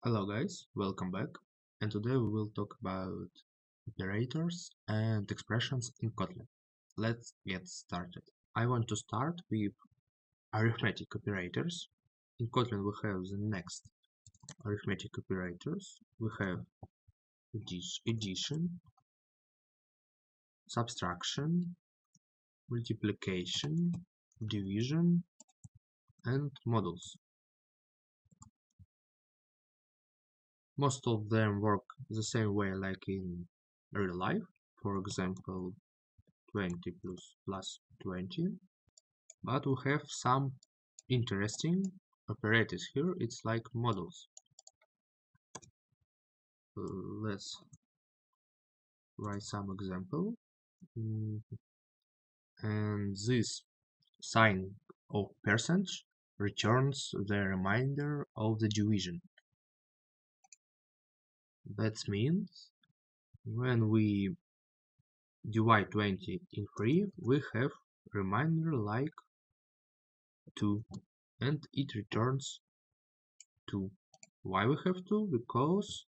Hello guys, welcome back, and today we will talk about operators and expressions in Kotlin. Let's get started. I want to start with arithmetic operators. In Kotlin we have the next arithmetic operators. We have addition, subtraction, multiplication, division, and models. Most of them work the same way like in real life. For example, 20 plus 20, but we have some interesting operators here. It's like models. Let's write some example. And this sign of percentage returns the remainder of the division. That means when we divide 20 in 3, we have remainder like 2, and it returns 2. Why we have 2? Because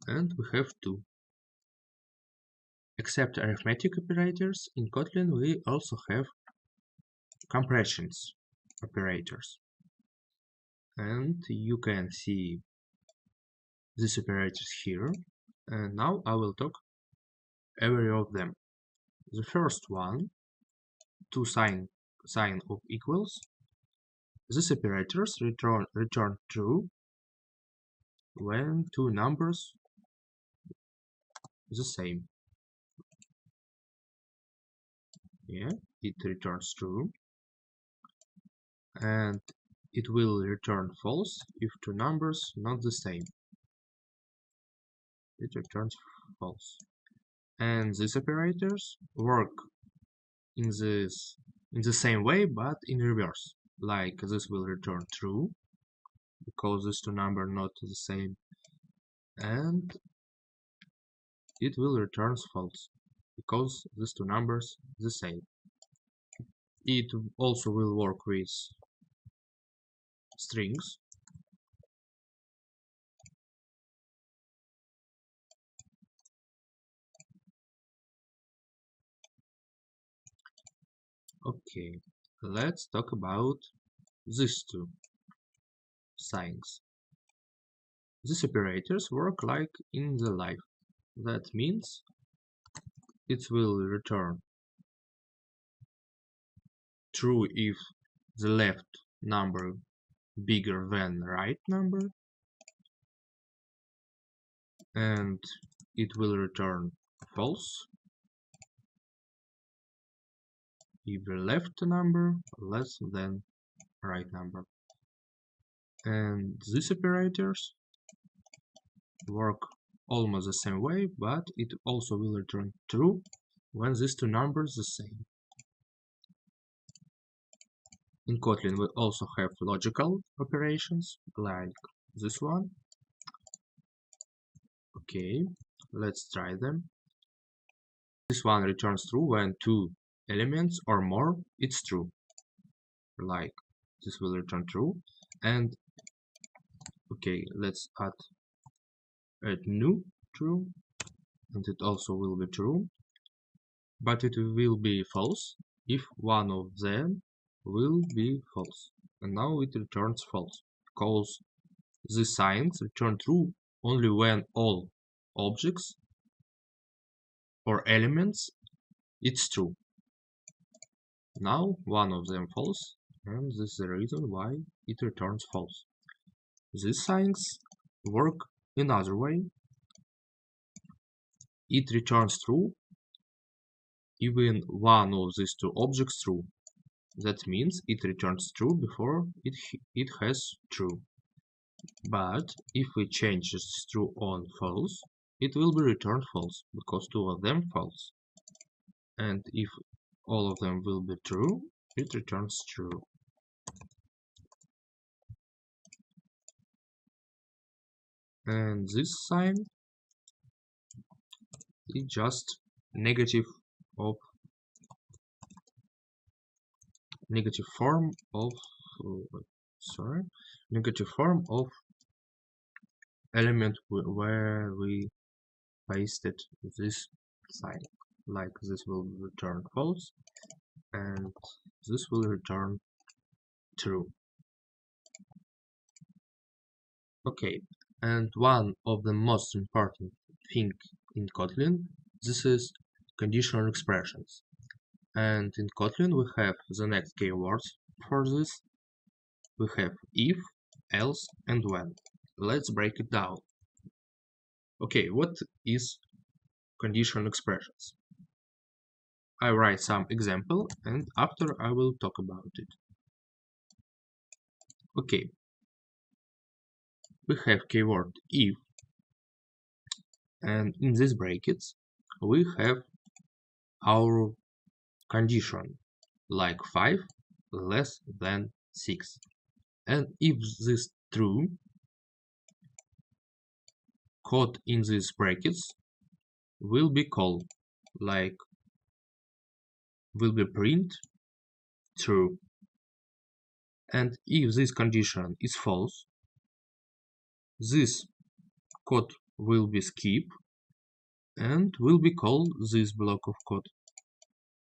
we have 2. Except arithmetic operators, in Kotlin we also have compressions operators. And you can see these operators here. And now I will talk every of them. The first one, two sign of equals. These operators return true when two numbers the same. Yeah, it returns true. And it will return false if two numbers not the same. It returns false. And these operators work in the same way but in reverse. Like this will return true because these two numbers not the same, and it will return false because these two numbers the same. It also will work with strings. Okay, let's talk about these two signs. These operators work like in the life. That means it will return true if the left number bigger than right number, and it will return false if the left number less than right number. And these operators work almost the same way, but it also will return true when these two numbers the same. In Kotlin we also have logical operations like this one. Okay, let's try them. This one returns true when two elements or more it's true. Like this will return true. And okay, let's add new true, and it also will be true, but it will be false if one of them will be false. And now it returns false because the signs return true only when all objects or elements it's true. Now one of them false, and this is the reason why it returns false. These signs work another way. It returns true even one of these two objects true. That means it returns true before it has true. But if we change this true on false, it will be returned false because two of them false. And if all of them will be true, it returns true. And this sign is just negative of negative form of sorry, negative form of element where we pasted this sign. Like this will return false and this will return true. Okay, and one of the most important thing in Kotlin, this is conditional expressions. And in Kotlin we have the next keywords for this. We have if, else, and when. Let's break it down. Okay, what is conditional expressions? I write some example and after I will talk about it. Okay, we have keyword if, and in these brackets we have our condition like 5 less than 6, and if this true, code in these brackets will be called like will be print true, and if this condition is false, this code will be skipped and will be called this block of code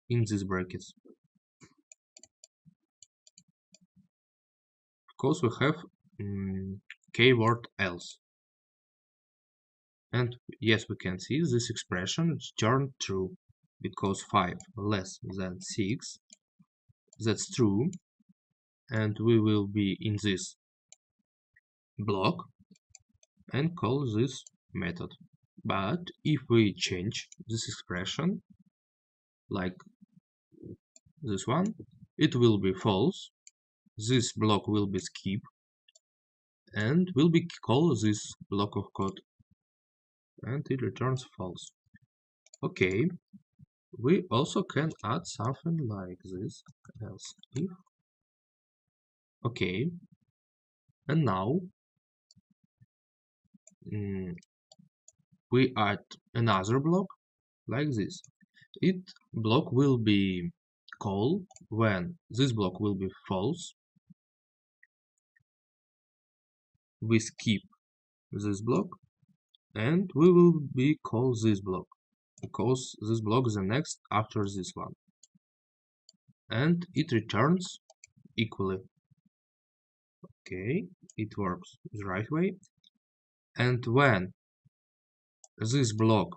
in these brackets, because we have keyword else. And yes, we can see this expression turned true because 5 less than 6, that's true, and we will be in this block and call this method. But if we change this expression like this one, it will be false, this block will be skipped and will be called this block of code and it returns false. Okay, we also can add something like this, else if. Okay, and now we add another block like this. It block will be called when this block will be false. We skip this block and we will be called this block because this block is the next after this one, and it returns equally. Okay, it works the right way. And when this block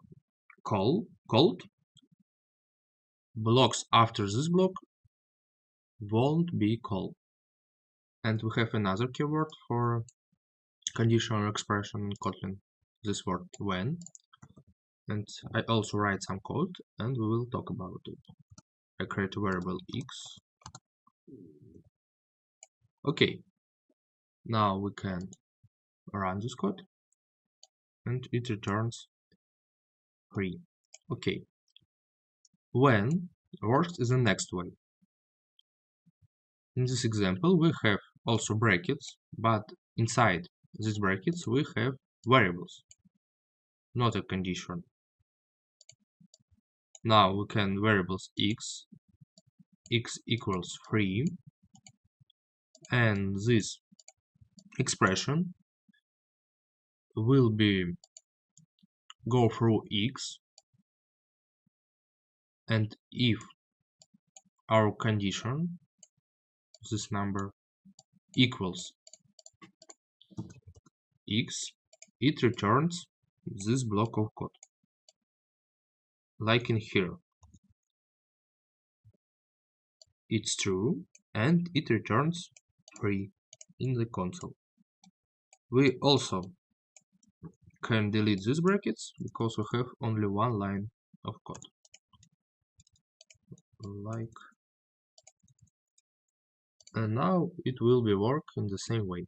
called, blocks after this block won't be called. And we have another keyword for conditional expression in Kotlin, this word when. And I also write some code and we will talk about it. I create a variable x. Okay, now we can run this code and it returns 3. Okay, when works is the next way. In this example we have also brackets, but inside these brackets we have variables, not a condition. Now we can variables x equals 3, and this expression will be go through x, and if our condition, this number, equals x, it returns this block of code, like in here. It's true and it returns 3 in the console. We also can delete these brackets because we have only one line of code, like, and now it will be work in the same way.